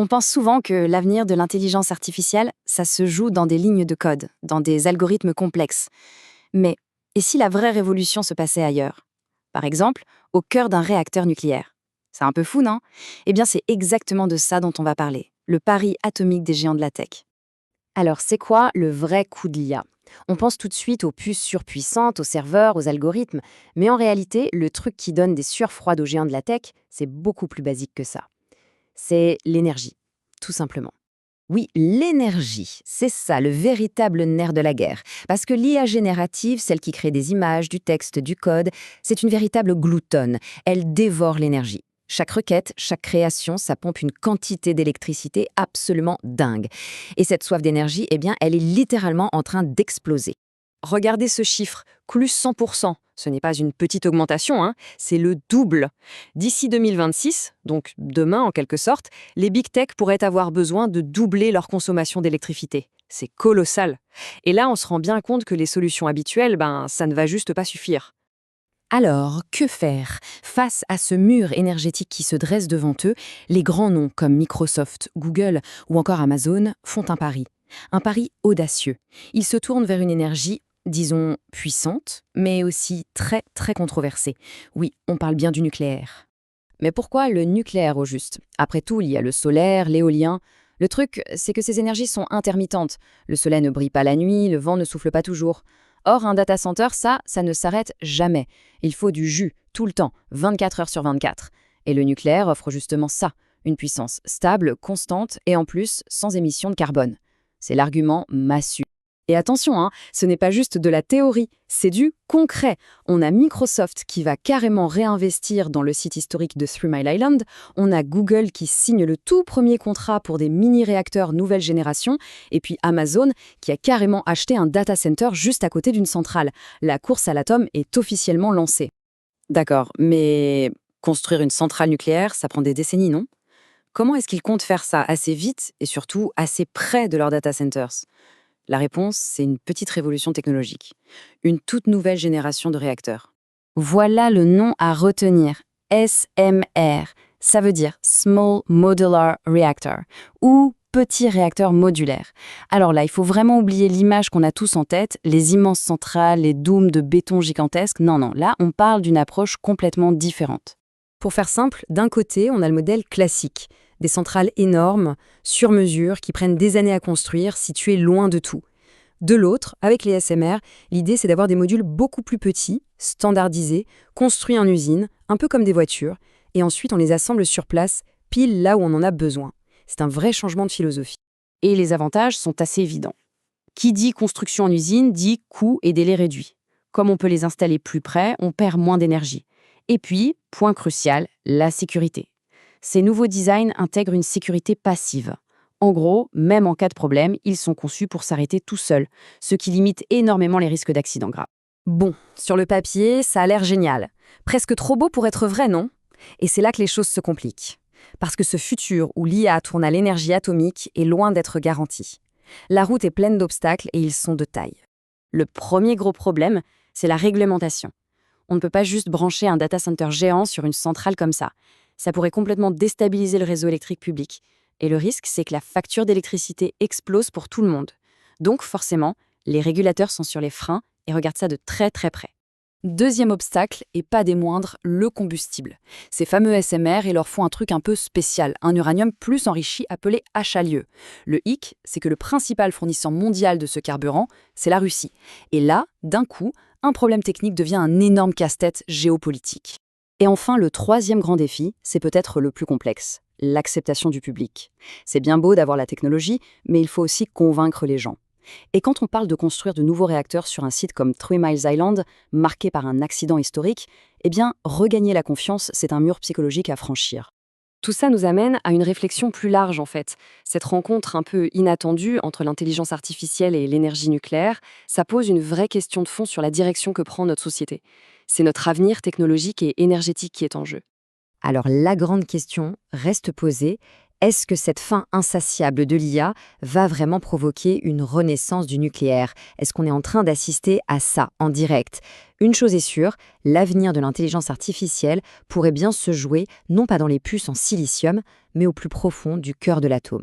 On pense souvent que l'avenir de l'intelligence artificielle, ça se joue dans des lignes de code, dans des algorithmes complexes. Mais et si la vraie révolution se passait ailleurs? Par exemple, au cœur d'un réacteur nucléaire. C'est un peu fou, non? Eh bien, c'est exactement de ça dont on va parler, le pari atomique des géants de la tech. Alors, c'est quoi le vrai coût de l'IA? On pense tout de suite aux puces surpuissantes, aux serveurs, aux algorithmes, mais en réalité, le truc qui donne des sueurs froides aux géants de la tech, c'est beaucoup plus basique que ça. C'est l'énergie, tout simplement. Oui, l'énergie, c'est ça, le véritable nerf de la guerre. Parce que l'IA générative, celle qui crée des images, du texte, du code, c'est une véritable gloutonne. Elle dévore l'énergie. Chaque requête, chaque création, ça pompe une quantité d'électricité absolument dingue. Et cette soif d'énergie, eh bien, elle est littéralement en train d'exploser. Regardez ce chiffre, plus 100%. Ce n'est pas une petite augmentation, hein, c'est le double. D'ici 2026, donc demain en quelque sorte, les big tech pourraient avoir besoin de doubler leur consommation d'électricité. C'est colossal. Et là, on se rend bien compte que les solutions habituelles, ça ne va juste pas suffire. Alors, que faire? Face à ce mur énergétique qui se dresse devant eux, les grands noms comme Microsoft, Google ou encore Amazon font un pari. Un pari audacieux. Ils se tournent vers une énergie, disons, puissante, mais aussi très très controversée. Oui, on parle bien du nucléaire. Mais pourquoi le nucléaire au juste? Après tout, il y a le solaire, l'éolien. Le truc, c'est que ces énergies sont intermittentes. Le soleil ne brille pas la nuit, le vent ne souffle pas toujours. Or, un data center, ça ne s'arrête jamais. Il faut du jus, tout le temps, 24 heures sur 24. Et le nucléaire offre justement ça, une puissance stable, constante et en plus sans émission de carbone. C'est l'argument massu. Et attention, ce n'est pas juste de la théorie, c'est du concret. On a Microsoft qui va carrément réinvestir dans le site historique de Three Mile Island, on a Google qui signe le tout premier contrat pour des mini-réacteurs nouvelle génération, et puis Amazon qui a carrément acheté un data center juste à côté d'une centrale. La course à l'atome est officiellement lancée. D'accord, mais construire une centrale nucléaire, ça prend des décennies, non? Comment est-ce qu'ils comptent faire ça assez vite et surtout assez près de leurs data centers? La réponse, c'est une petite révolution technologique. Une toute nouvelle génération de réacteurs. Voilà le nom à retenir. SMR. Ça veut dire Small Modular Reactor ou petit réacteur modulaire. Alors là, il faut vraiment oublier l'image qu'on a tous en tête, les immenses centrales, les dômes de béton gigantesques. Non, non, là, on parle d'une approche complètement différente. Pour faire simple, d'un côté, on a le modèle classique. Des centrales énormes, sur mesure, qui prennent des années à construire, situées loin de tout. De l'autre, avec les SMR, l'idée c'est d'avoir des modules beaucoup plus petits, standardisés, construits en usine, un peu comme des voitures, et ensuite on les assemble sur place, pile là où on en a besoin. C'est un vrai changement de philosophie. Et les avantages sont assez évidents. Qui dit construction en usine dit coût et délai réduits. Comme on peut les installer plus près, on perd moins d'énergie. Et puis, point crucial, la sécurité. Ces nouveaux designs intègrent une sécurité passive. En gros, même en cas de problème, ils sont conçus pour s'arrêter tout seuls, ce qui limite énormément les risques d'accidents graves. Bon, sur le papier, ça a l'air génial. Presque trop beau pour être vrai, non? Et c'est là que les choses se compliquent. Parce que ce futur où l'IA tourne à l'énergie atomique est loin d'être garanti. La route est pleine d'obstacles et ils sont de taille. Le premier gros problème, c'est la réglementation. On ne peut pas juste brancher un data center géant sur une centrale comme ça. Ça pourrait complètement déstabiliser le réseau électrique public. Et le risque, c'est que la facture d'électricité explose pour tout le monde. Donc, forcément, les régulateurs sont sur les freins et regardent ça de très très près. Deuxième obstacle, et pas des moindres, le combustible. Ces fameux SMR, ils leur font un truc un peu spécial, un uranium plus enrichi appelé HALIE. Le hic, c'est que le principal fournisseur mondial de ce carburant, c'est la Russie. Et là, d'un coup, un problème technique devient un énorme casse-tête géopolitique. Et enfin, le troisième grand défi, c'est peut-être le plus complexe, l'acceptation du public. C'est bien beau d'avoir la technologie, mais il faut aussi convaincre les gens. Et quand on parle de construire de nouveaux réacteurs sur un site comme Three Mile Island, marqué par un accident historique, eh bien, regagner la confiance, c'est un mur psychologique à franchir. Tout ça nous amène à une réflexion plus large, en fait. Cette rencontre un peu inattendue entre l'intelligence artificielle et l'énergie nucléaire, ça pose une vraie question de fond sur la direction que prend notre société. C'est notre avenir technologique et énergétique qui est en jeu. Alors la grande question reste posée, Est-ce que cette fin insatiable de l'IA va vraiment provoquer une renaissance du nucléaire? Est-ce qu'on est en train d'assister à ça en direct? Une chose est sûre, l'avenir de l'intelligence artificielle pourrait bien se jouer non pas dans les puces en silicium, mais au plus profond du cœur de l'atome.